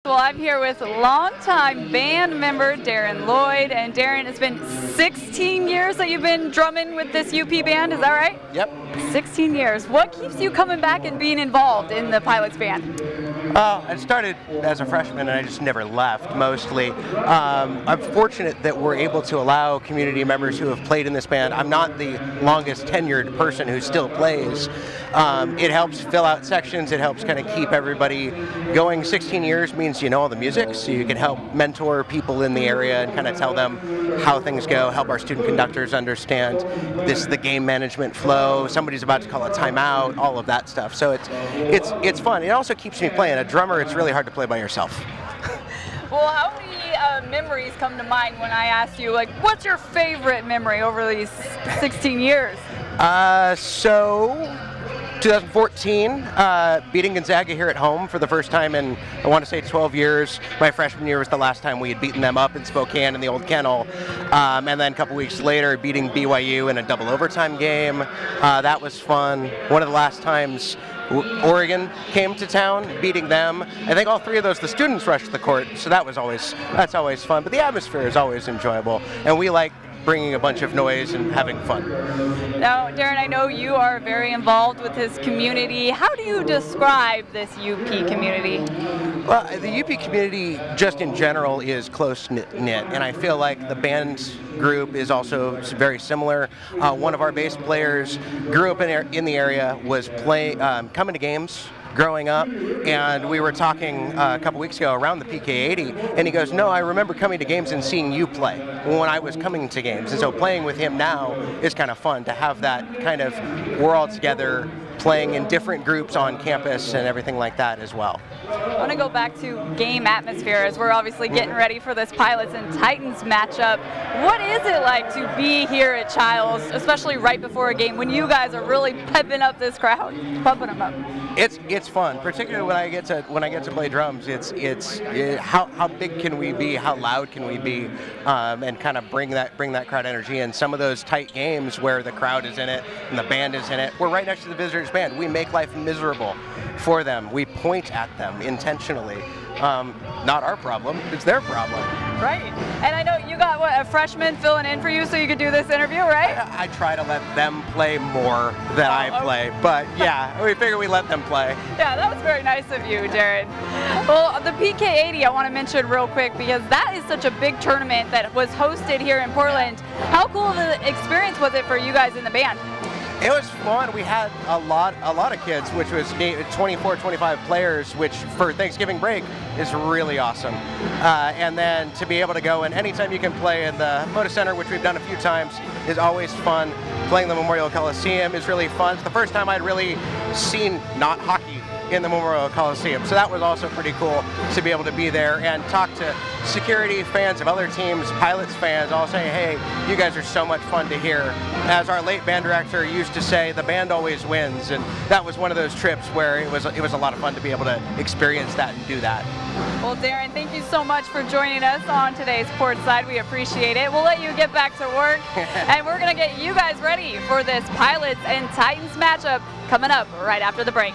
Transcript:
Well, I'm here with longtime band member Darren Lloyd, and Darren, it's been 16 years that you've been drumming with this UP band, is that right? Yep. 16 years. What keeps you coming back and being involved in the Pilots band? I started as a freshman and I just never left, mostly. I'm fortunate that we're able to allow community members who have played in this band. I'm not the longest tenured person who still plays. It helps fill out sections, it helps kind of keep everybody going. 16 years means you know all the music, so you can help mentor people in the area and kind of tell them how things go, help our student conductors understand the game management flow, somebody's about to call a timeout, all of that stuff. So it's fun. It also keeps me playing. A drummer, it's really hard to play by yourself. Well, how many memories come to mind when I ask you, like, what's your favorite memory over these 16 years? So 2014, beating Gonzaga here at home for the first time in, I want to say, 12 years. My freshman year was the last time we had beaten them up in Spokane in the old kennel. And then a couple weeks later, beating BYU in a double overtime game. That was fun. One of the last times Oregon came to town, beating them. I think all three of those, the students rushed the court, so that's always fun. But the atmosphere is always enjoyable, and we like bringing a bunch of noise and having fun. Now, Darren, I know you are very involved with this community. How do you describe this UP community? Well, the UP community, just in general, is close-knit, and I feel like the band group is also very similar. One of our bass players grew up in the area, was coming to games growing up, and we were talking a couple weeks ago around the PK80, and he goes, "No, I remember coming to games and seeing you play when I was coming to games." And so playing with him now is kind of fun to have that kind of, we're all together playing in different groups on campus and everything like that as well. I want to go back to game atmosphere as we're obviously getting ready for this Pilots and Titans matchup. What is it like to be here at Childs, especially right before a game, when you guys are really pepping up this crowd, pumping them up? It's fun, particularly when I get to play drums. How big can we be? How loud can we be? And kind of bring that crowd energy. And some of those tight games where the crowd is in it and the band is in it, we're right next to the visitors band. We make life miserable for them. We point at them intentionally. Not our problem, it's their problem. Right. And I know you got, what, a freshman filling in for you so you could do this interview, right? I try to let them play more than I play, but yeah, we figure we let them play. Yeah, that was very nice of you, Darren. Well, the PK80 I want to mention real quick because that is such a big tournament that was hosted here in Portland. How cool of an experience was it for you guys in the band? It was fun. We had a lot of kids, which was 24, 25 players, which for Thanksgiving break is really awesome. And then to be able to go, and anytime you can play in the Moda Center, which we've done a few times, is always fun. Playing the Memorial Coliseum is really fun. It's the first time I'd really seen not hockey in the Memorial Coliseum, so that was also pretty cool to be able to be there and talk to security fans of other teams, Pilots fans, all saying, "Hey, you guys are so much fun to hear." As our late band director used to say, the band always wins, and that was one of those trips where it was a lot of fun to be able to experience that and do that. Well, Darren, thank you so much for joining us on today's Portside. We appreciate it. We'll let you get back to work, and we're going to get you guys ready for this Pilots and Titans matchup coming up right after the break.